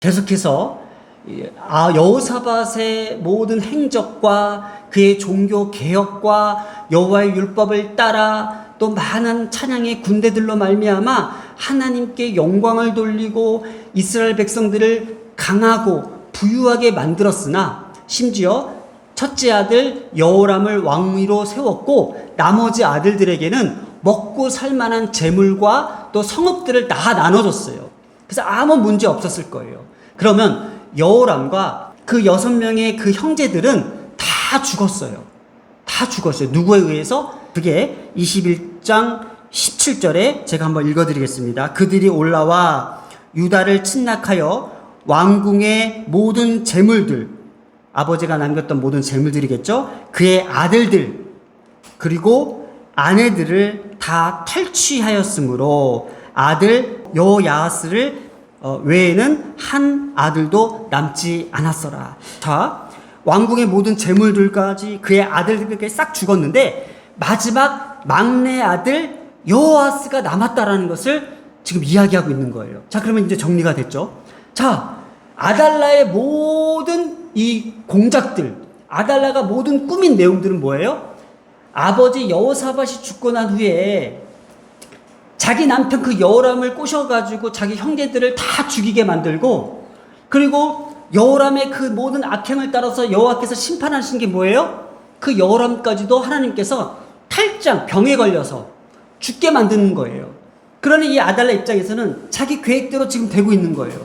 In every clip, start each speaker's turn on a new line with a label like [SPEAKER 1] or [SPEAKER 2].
[SPEAKER 1] 계속해서 여호사밧의 모든 행적과 그의 종교 개혁과 여호와의 율법을 따라 또 많은 찬양의 군대들로 말미암아 하나님께 영광을 돌리고 이스라엘 백성들을 강하고 부유하게 만들었으나 심지어 첫째 아들 여호람을 왕위로 세웠고 나머지 아들들에게는 먹고 살만한 재물과 또 성읍들을 다 나눠줬어요. 그래서 아무 문제 없었을 거예요. 그러면 여호람과 그 6명의 그 형제들은 다 죽었어요. 다 죽었어요. 누구에 의해서? 그게 21장 17절에 제가 한번 읽어드리겠습니다. 그들이 올라와 유다를 침략하여 왕궁의 모든 재물들, 아버지가 남겼던 모든 재물들이겠죠. 그의 아들들 그리고 아내들을 다 탈취하였으므로 아들 여호야하스를 외에는 한 아들도 남지 않았어라. 자, 왕궁의 모든 재물들까지 그의 아들들에게 싹 죽었는데 마지막 막내 아들 여호아스가 남았다라는 것을 지금 이야기하고 있는 거예요. 자, 그러면 이제 정리가 됐죠. 자, 아달라의 모든 이 공작들, 아달라가 모든 꾸민 내용들은 뭐예요? 아버지 여호사밧이 죽고 난 후에 자기 남편 그 여호람을 꼬셔가지고 자기 형제들을 다 죽이게 만들고, 그리고 여호람의 그 모든 악행을 따라서 여호와께서 심판하신 게 뭐예요? 그 여호람까지도 하나님께서 탈장, 병에 걸려서 죽게 만드는 거예요. 그러니 이 아달라 입장에서는 자기 계획대로 지금 되고 있는 거예요.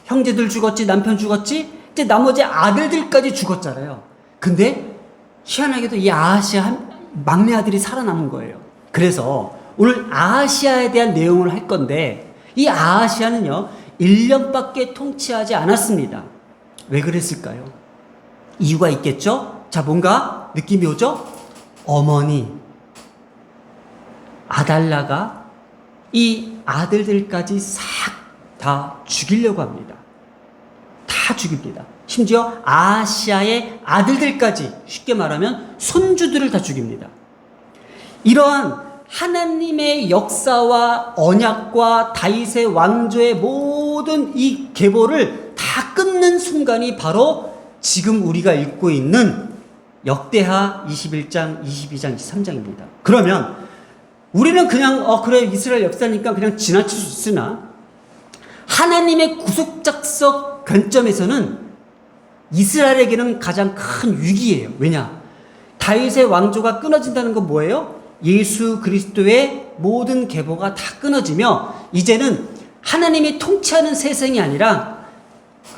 [SPEAKER 1] 형제들 죽었지, 남편 죽었지, 이제 나머지 아들들까지 죽었잖아요. 근데 희한하게도 이 아하시아 막내 아들이 살아남은 거예요. 그래서 오늘 아하시아에 대한 내용을 할 건데, 이 아하시아는요 1년밖에 통치하지 않았습니다. 왜 그랬을까요? 이유가 있겠죠? 자, 뭔가 느낌이 오죠? 어머니 아달라가 이 아들들까지 싹 다 죽이려고 합니다. 다 죽입니다. 심지어 아하시아의 아들들까지, 쉽게 말하면 손주들을 다 죽입니다. 이러한 하나님의 역사와 언약과 다윗의 왕조의 모든 이 계보를 다 끊는 순간이 바로 지금 우리가 읽고 있는 역대하 21장, 22장, 23장입니다. 그러면 우리는 그냥 그래 이스라엘 역사니까 그냥 지나칠 수 있으나 하나님의 구속작석 관점에서는 이스라엘에게는 가장 큰 위기예요. 왜냐? 다윗의 왕조가 끊어진다는 건 뭐예요? 예수 그리스도의 모든 계보가 다 끊어지며 이제는 하나님이 통치하는 세상이 아니라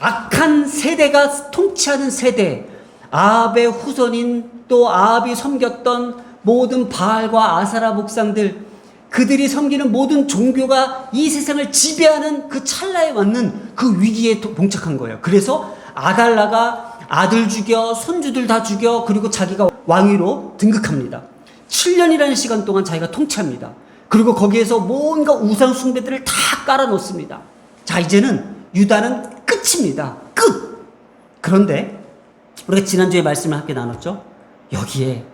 [SPEAKER 1] 악한 세대가 통치하는 세대, 아합의 후손인 또 아합이 섬겼던 모든 바알과 아사라 목상들, 그들이 섬기는 모든 종교가 이 세상을 지배하는 그 찰나에 맞는 그 위기에 봉착한 거예요. 그래서 아달라가 아들 죽여, 손주들 다 죽여, 그리고 자기가 왕위로 등극합니다. 7년이라는 시간 동안 자기가 통치합니다. 그리고 거기에서 뭔가 우상 숭배들을 다 깔아놓습니다. 자, 이제는 유다는 끝입니다. 끝! 그런데 우리가 지난주에 말씀을 함께 나눴죠. 여기에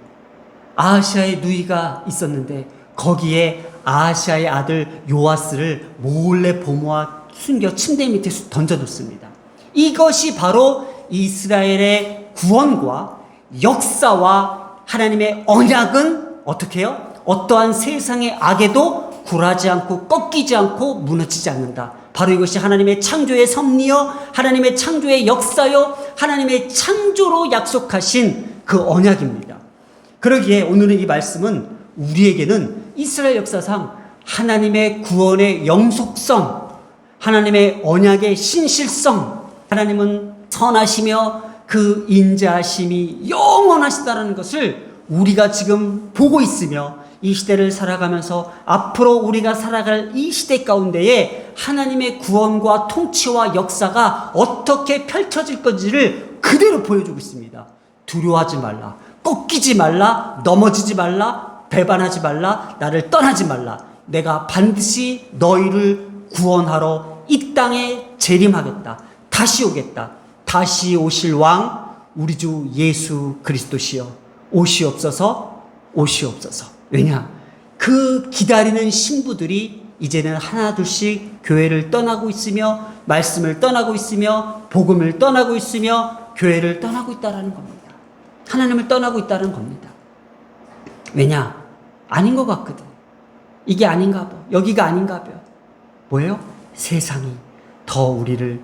[SPEAKER 1] 아하시아의 누이가 있었는데 거기에 아하시아의 아들 요아스를 몰래 보모아 숨겨 침대 밑에 던져뒀습니다. 이것이 바로 이스라엘의 구원과 역사와 하나님의 언약은 어떻게 해요? 어떠한 세상의 악에도 굴하지 않고 꺾이지 않고 무너지지 않는다. 바로 이것이 하나님의 창조의 섭리요, 하나님의 창조의 역사요, 하나님의 창조로 약속하신 그 언약입니다. 그러기에 오늘은 이 말씀은 우리에게는 이스라엘 역사상 하나님의 구원의 영속성, 하나님의 언약의 신실성, 하나님은 선하시며 그 인자하심이 영원하시다라는 것을 우리가 지금 보고 있으며 이 시대를 살아가면서 앞으로 우리가 살아갈 이 시대 가운데에 하나님의 구원과 통치와 역사가 어떻게 펼쳐질 건지를 그대로 보여주고 있습니다. 두려워하지 말라, 꺾이지 말라, 넘어지지 말라, 배반하지 말라, 나를 떠나지 말라. 내가 반드시 너희를 구원하러 이 땅에 재림하겠다. 다시 오겠다. 다시 오실 왕 우리 주 예수 그리스도시여 오시옵소서, 오시옵소서. 왜냐? 그 기다리는 신부들이 이제는 하나둘씩 교회를 떠나고 있으며 말씀을 떠나고 있으며 복음을 떠나고 있으며 교회를 떠나고 있다는 겁니다. 하나님을 떠나고 있다는 겁니다. 왜냐? 아닌 것 같거든. 이게 아닌가 봐. 여기가 아닌가 봐. 뭐예요? 세상이 더 우리를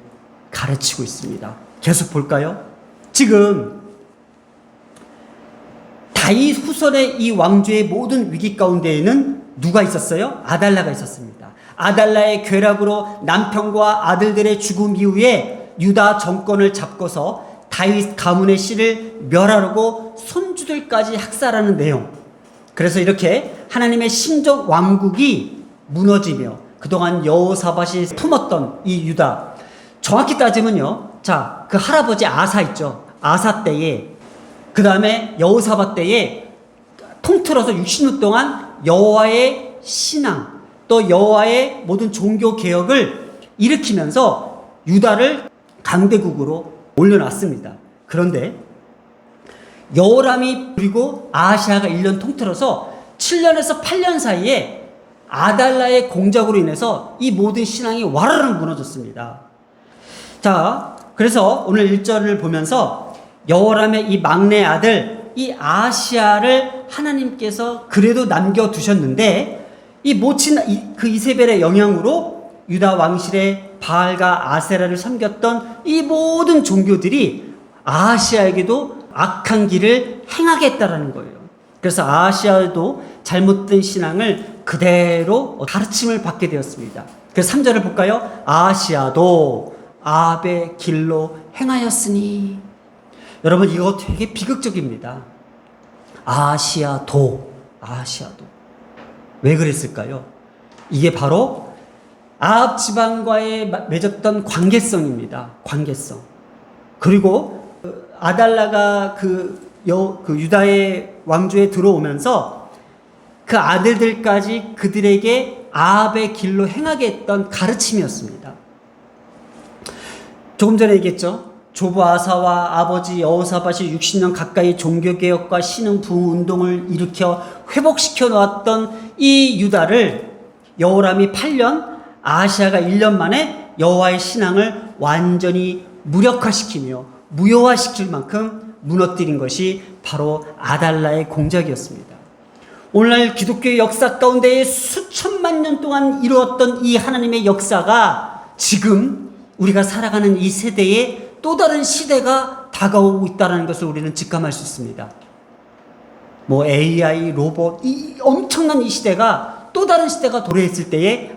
[SPEAKER 1] 가르치고 있습니다. 계속 볼까요? 지금 다윗 후손의 이 왕조의 모든 위기 가운데에는 누가 있었어요? 아달라가 있었습니다. 아달라의 괴락으로 남편과 아들들의 죽음 이후에 유다 정권을 잡고서 다윗 가문의 씨를 멸하려고 손주들까지 학살하는 내용. 그래서 이렇게 하나님의 신적 왕국이 무너지며 그동안 여호사밧이 품었던 이 유다, 정확히 따지면요, 자, 그 할아버지 아사 있죠. 아사 때에, 그 다음에 여호사밧 때에 통틀어서 60년 동안 여호와의 신앙, 또 여호와의 모든 종교 개혁을 일으키면서 유다를 강대국으로 올려놨습니다. 그런데 여호람이 그리고 아하시아가 1년 통틀어서 7년에서 8년 사이에 아달라의 공작으로 인해서 이 모든 신앙이 와르르 무너졌습니다. 자, 그래서 오늘 1절을 보면서 여호람의 이 막내 아들 이 아하시아를 하나님께서 그래도 남겨두셨는데 이 모친 그 이세벨의 영향으로 유다 왕실의 바알과 아세라를 섬겼던 이 모든 종교들이 아하시아에게도 악한 길을 행하게 했다라는 거예요. 그래서 아하시아도 잘못된 신앙을 그대로 가르침을 받게 되었습니다. 그래서 3절을 볼까요? 아하시아도 아합의 길로 행하였으니. 여러분, 이거 되게 비극적입니다. 아하시아도 왜 그랬을까요? 이게 바로 아합 지방과의 맺었던 관계성입니다. 관계성. 그리고 아달라가 그 유다의 왕조에 들어오면서 그 아들들까지 그들에게 아합의 길로 행하게 했던 가르침이었습니다. 조금 전에 얘기했죠. 조부 아사와 아버지 여호사밧이 60년 가까이 종교개혁과 신흥 부운동을 일으켜 회복시켜 놓았던 이 유다를 여호람이 8년, 아하시아가 1년 만에 여호와의 신앙을 완전히 무력화시키며 무효화시킬 만큼 무너뜨린 것이 바로 아달라의 공작이었습니다. 오늘날 기독교의 역사 가운데 수천만 년 동안 이루었던 이 하나님의 역사가 지금 우리가 살아가는 이 세대에 또 다른 시대가 다가오고 있다는 것을 우리는 직감할 수 있습니다. 뭐 AI, 로봇, 이 엄청난 이 시대가 또 다른 시대가 도래했을 때에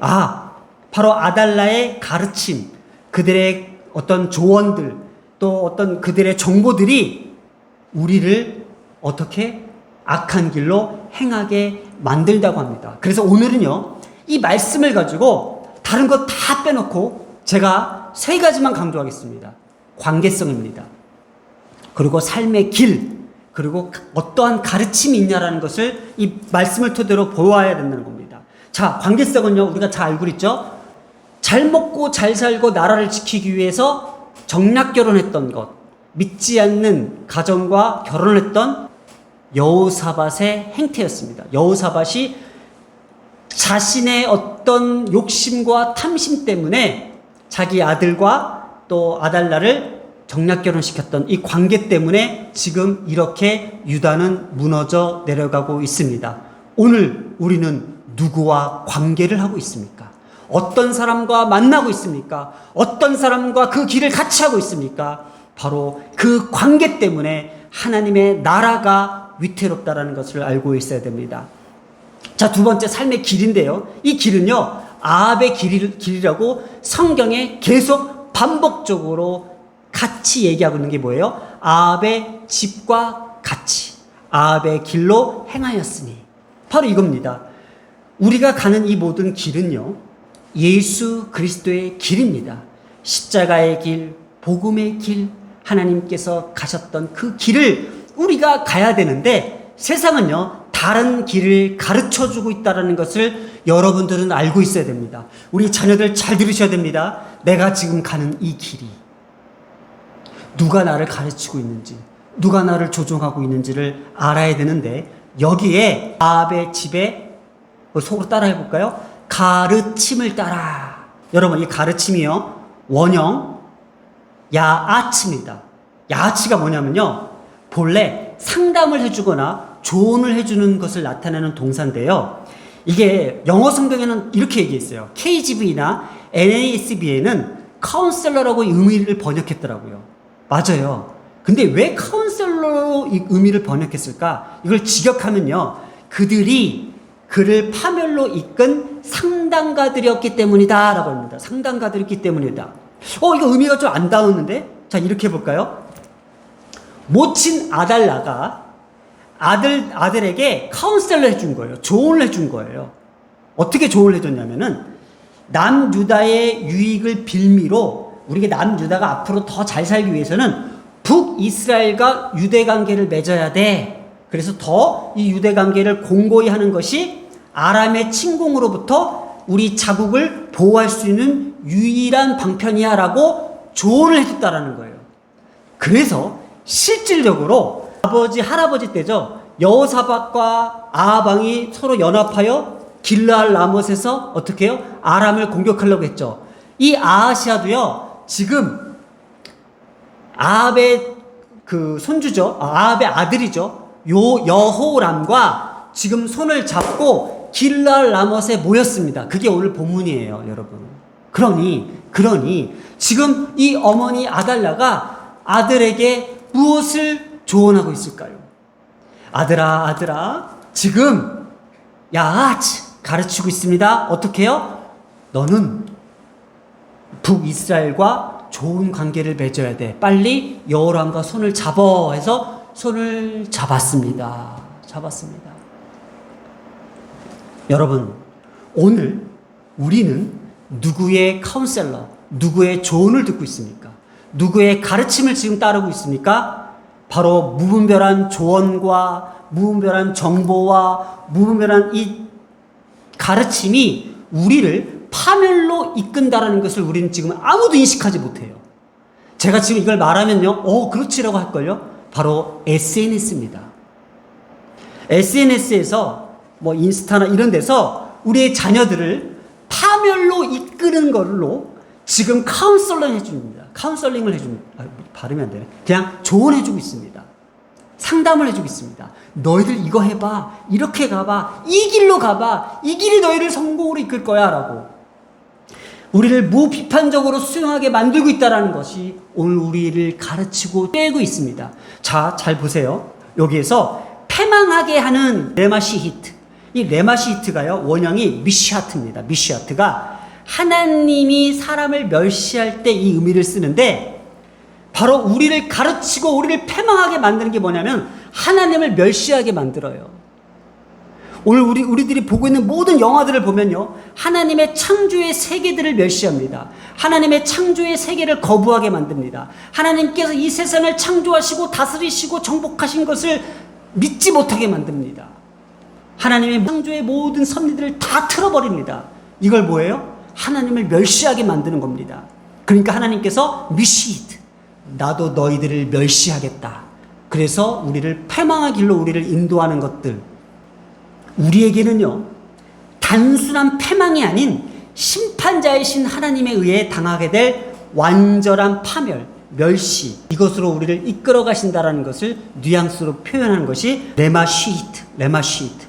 [SPEAKER 1] 바로 아달라의 가르침, 그들의 어떤 조언들, 또 어떤 그들의 정보들이 우리를 어떻게 악한 길로 행하게 만들다고 합니다. 그래서 오늘은요, 이 말씀을 가지고 다른 거 다 빼놓고 제가 3가지만 강조하겠습니다. 관계성입니다. 그리고 삶의 길, 그리고 어떠한 가르침이 있냐라는 것을 이 말씀을 토대로 보아야 된다는 겁니다. 자, 관계성은요, 우리가 잘 알고 있죠? 잘 먹고 잘 살고 나라를 지키기 위해서 정략 결혼했던 것, 믿지 않는 가정과 결혼했던 여호사밧의 행태였습니다. 여호사밧이 자신의 어떤 욕심과 탐심 때문에 자기 아들과 또 아달라를 정략 결혼시켰던 이 관계 때문에 지금 이렇게 유다는 무너져 내려가고 있습니다. 오늘 우리는 누구와 관계를 하고 있습니까? 어떤 사람과 만나고 있습니까? 어떤 사람과 그 길을 같이 하고 있습니까? 바로 그 관계 때문에 하나님의 나라가 위태롭다라는 것을 알고 있어야 됩니다. 자, 2번째 삶의 길인데요. 이 길은요, 아합의 길이라고 성경에 계속 반복적으로 같이 얘기하고 있는 게 뭐예요? 아합의 집과 같이 아합의 길로 행하였으니. 바로 이겁니다. 우리가 가는 이 모든 길은요, 예수 그리스도의 길입니다. 십자가의 길, 복음의 길, 하나님께서 가셨던 그 길을 우리가 가야 되는데 세상은요, 다른 길을 가르쳐주고 있다는 것을 여러분들은 알고 있어야 됩니다. 우리 자녀들 잘 들으셔야 됩니다. 내가 지금 가는 이 길이 누가 나를 가르치고 있는지, 누가 나를 조종하고 있는지를 알아야 되는데, 여기에 아합의 집에 속으로 따라해 볼까요? 가르침을 따라. 여러분, 이 가르침이요, 원형 야아츠입니다. 야아츠가 뭐냐면요, 본래 상담을 해주거나 조언을 해주는 것을 나타내는 동사인데요. 이게 영어 성경에는 이렇게 얘기했어요. KJV나 NASB에는 카운셀러라고 의미를 번역했더라고요. 맞아요. 근데 왜 카운셀러로 이 의미를 번역했을까? 이걸 직역하면요, 그들이 그를 파멸로 이끈 상담가들이었기 때문이다 라고 합니다. 상담가들이었기 때문이다. 이거 의미가 좀 안 닿았는데? 자, 이렇게 해볼까요? 모친 아달라가 아들에게 카운셀러 해준 거예요. 조언을 해준 거예요. 어떻게 조언을 해줬냐면은, 남유다의 유익을 빌미로 우리가 남유다가 앞으로 더 잘 살기 위해서는 북이스라엘과 유대 관계를 맺어야 돼. 그래서 더 이 유대 관계를 공고히 하는 것이 아람의 침공으로부터 우리 자국을 보호할 수 있는 유일한 방편이야 라고 조언을 해줬다라는 거예요. 그래서 실질적으로 아버지 할아버지 때죠, 여호사밧과 아합왕이 서로 연합하여 길르알 라못에서 어떻게 해요? 아람을 공격하려고 했죠. 이 아하시아도요, 지금 아합의 그 손주죠, 아합의 아들이죠, 여호람과 지금 손을 잡고 길르알 라못에 모였습니다. 그게 오늘 본문이에요, 여러분. 그러니 지금 이 어머니 아달라가 아들에게 무엇을 조언하고 있을까요? 아들아, 지금 야아츠 가르치고 있습니다. 어떻게 해요? 너는 북이스라엘과 좋은 관계를 맺어야 돼. 빨리 여호람과 손을 잡어 해서 손을 잡았습니다. 여러분, 오늘 우리는 누구의 카운셀러, 누구의 조언을 듣고 있습니까? 누구의 가르침을 지금 따르고 있습니까? 바로 무분별한 조언과 무분별한 정보와 무분별한 이 가르침이 우리를 파멸로 이끈다라는 것을 우리는 지금 아무도 인식하지 못해요. 제가 지금 이걸 말하면요, 그렇지라고 할걸요? 바로 SNS입니다. SNS에서 뭐 인스타나 이런 데서 우리의 자녀들을 파멸로 이끄는 걸로 지금 카운셀링을 해줍니다. 발음이 안 되네. 그냥 조언해주고 있습니다. 상담을 해주고 있습니다. 너희들 이거 해봐. 이렇게 가봐. 이 길로 가봐. 이 길이 너희를 성공으로 이끌 거야. 라고. 우리를 무비판적으로 수용하게 만들고 있다는 것이 오늘 우리를 가르치고 떼고 있습니다. 자, 잘 보세요. 여기에서 패망하게 하는 레마시히트. 이 레마시히트가요, 원형이 미시하트입니다. 미시하트가 하나님이 사람을 멸시할 때 이 의미를 쓰는데, 바로 우리를 가르치고 우리를 패망하게 만드는 게 뭐냐면 하나님을 멸시하게 만들어요. 오늘 우리들이 보고 있는 모든 영화들을 보면요, 하나님의 창조의 세계들을 멸시합니다. 하나님의 창조의 세계를 거부하게 만듭니다. 하나님께서 이 세상을 창조하시고 다스리시고 정복하신 것을 믿지 못하게 만듭니다. 하나님의 창조의 모든 섭리들을 다 틀어버립니다. 이걸 뭐예요? 하나님을 멸시하게 만드는 겁니다. 그러니까 하나님께서 미시히트, 나도 너희들을 멸시하겠다. 그래서 우리를 패망의 길로 우리를 인도하는 것들, 우리에게는요, 단순한 패망이 아닌 심판자이신 하나님에 의해 당하게 될 완전한 파멸, 멸시, 이것으로 우리를 이끌어 가신다라는 것을 뉘앙스로 표현하는 것이 레마시히트.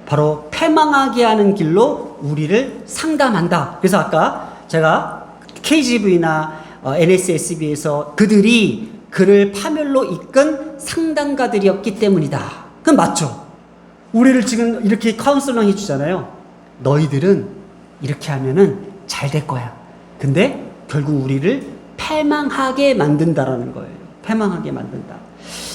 [SPEAKER 1] 바로 패망하게 하는 길로 우리를 상담한다. 그래서 아까 제가 KGV나 NSSB에서 그들이 그를 파멸로 이끈 상담가들이었기 때문이다. 그건 맞죠? 우리를 지금 이렇게 카운슬링 해주잖아요. 너희들은 이렇게 하면은 잘 될 거야. 근데 결국 우리를 패망하게 만든다라는 거예요. 패망하게 만든다.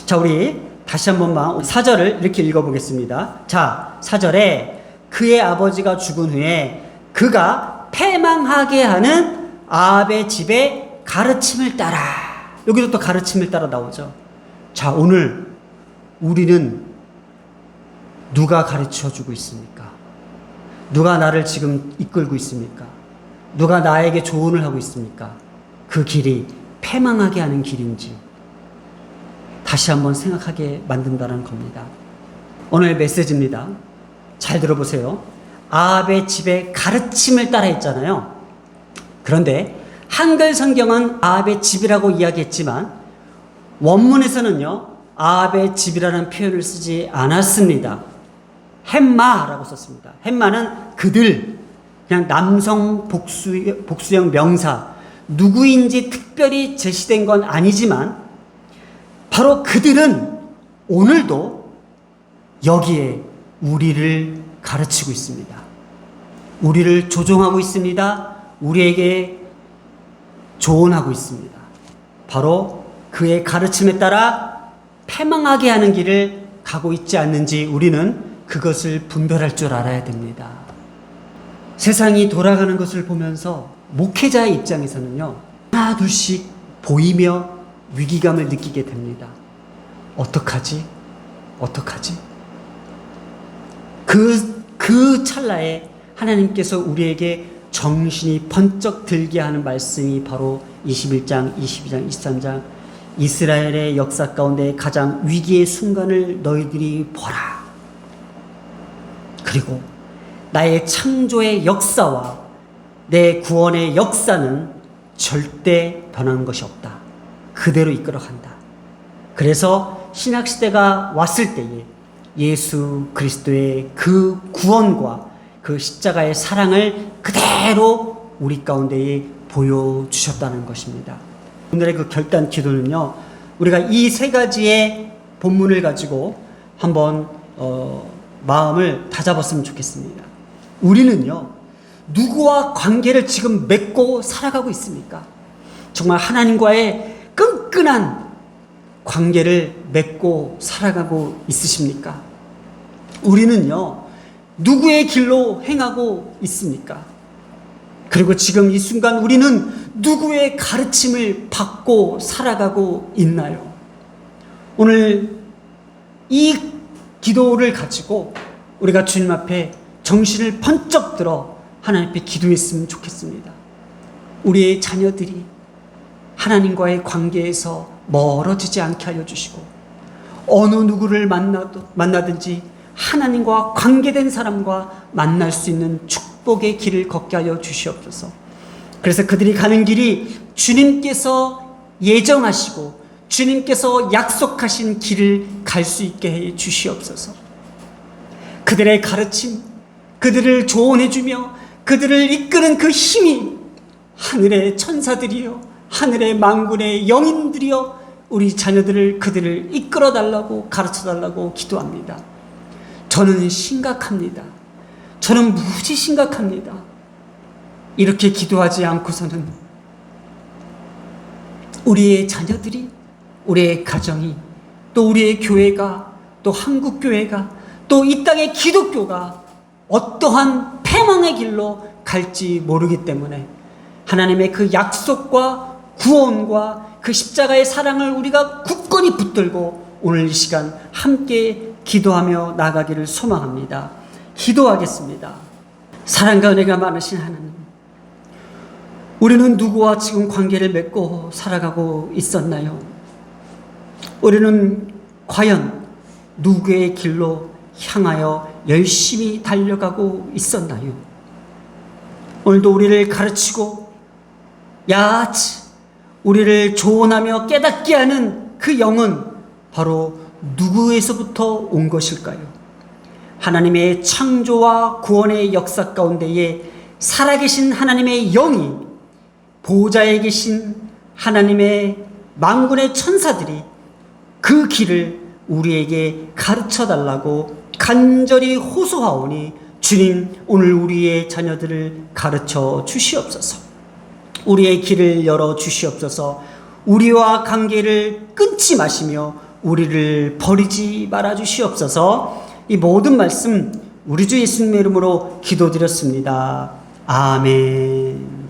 [SPEAKER 1] 자, 우리 다시 한 번만 4절을 이렇게 읽어보겠습니다. 자, 4절에 그의 아버지가 죽은 후에 그가 패망하게 하는 아합의 집에 가르침을 따라. 여기도 또 가르침을 따라 나오죠. 자, 오늘 우리는 누가 가르쳐주고 있습니까? 누가 나를 지금 이끌고 있습니까? 누가 나에게 조언을 하고 있습니까? 그 길이 패망하게 하는 길인지 다시 한번 생각하게 만든다는 겁니다. 오늘 메시지입니다. 잘 들어보세요. 아합의 집의 가르침을 따라 했잖아요. 그런데 한글 성경은 아합의 집이라고 이야기했지만 원문에서는요, 아합의 집이라는 표현을 쓰지 않았습니다. 햄마라고 썼습니다. 햄마는 그들, 그냥 남성 복수형 명사, 누구인지 특별히 제시된 건 아니지만 바로 그들은 오늘도 여기에 우리를 가르치고 있습니다. 우리를 조종하고 있습니다. 우리에게 조언하고 있습니다. 바로 그의 가르침에 따라 패망하게 하는 길을 가고 있지 않는지 우리는 그것을 분별할 줄 알아야 됩니다. 세상이 돌아가는 것을 보면서 목회자의 입장에서는요, 하나 둘씩 보이며 위기감을 느끼게 됩니다. 어떡하지? 그 찰나에 하나님께서 우리에게 정신이 번쩍 들게 하는 말씀이 바로 21장, 22장, 23장 이스라엘의 역사 가운데 가장 위기의 순간을 너희들이 보라. 그리고 나의 창조의 역사와 내 구원의 역사는 절대 변한 것이 없다. 그대로 이끌어간다. 그래서 신약시대가 왔을 때에 예수 그리스도의 그 구원과 그 십자가의 사랑을 그대로 우리 가운데에 보여주셨다는 것입니다. 오늘의 그 결단 기도는요, 우리가 이 세 가지의 본문을 가지고 한번 마음을 다잡았으면 좋겠습니다. 우리는요, 누구와 관계를 지금 맺고 살아가고 있습니까? 정말 하나님과의 끈끈한 관계를 맺고 살아가고 있으십니까? 우리는요, 누구의 길로 행하고 있습니까? 그리고 지금 이 순간 우리는 누구의 가르침을 받고 살아가고 있나요? 오늘 이 기도를 가지고 우리가 주님 앞에 정신을 번쩍 들어 하나님 앞에 기도했으면 좋겠습니다. 우리의 자녀들이 하나님과의 관계에서 멀어지지 않게 하여 주시고, 어느 누구를 만나든지 하나님과 관계된 사람과 만날 수 있는 축복의 길을 걷게 하여 주시옵소서. 그래서 그들이 가는 길이 주님께서 예정하시고 주님께서 약속하신 길을 갈 수 있게 해 주시옵소서. 그들의 가르침, 그들을 조언해 주며 그들을 이끄는 그 힘이 하늘의 천사들이요, 하늘의 만군의 영인들이요, 우리 자녀들을, 그들을 이끌어 달라고, 가르쳐 달라고 기도합니다. 저는 심각합니다. 저는 무지 심각합니다. 이렇게 기도하지 않고서는 우리의 자녀들이, 우리의 가정이, 또 우리의 교회가, 또 한국교회가, 또 이 땅의 기독교가 어떠한 패망의 길로 갈지 모르기 때문에 하나님의 그 약속과 구원과 그 십자가의 사랑을 우리가 굳건히 붙들고 오늘 이 시간 함께 기도하며 나가기를 소망합니다. 기도하겠습니다. 사랑과 은혜가 많으신 하나님, 우리는 누구와 지금 관계를 맺고 살아가고 있었나요? 우리는 과연 누구의 길로 향하여 열심히 달려가고 있었나요? 오늘도 우리를 가르치고 야치 우리를 조언하며 깨닫게 하는 그 영은 바로 누구에서부터 온 것일까요? 하나님의 창조와 구원의 역사 가운데에 살아계신 하나님의 영이, 보좌에 계신 하나님의 만군의 천사들이 그 길을 우리에게 가르쳐 달라고 간절히 호소하오니 주님, 오늘 우리의 자녀들을 가르쳐 주시옵소서. 우리의 길을 열어 주시옵소서. 우리와 관계를 끊지 마시며 우리를 버리지 말아 주시옵소서. 이 모든 말씀 우리 주 예수님의 이름으로 기도드렸습니다. 아멘.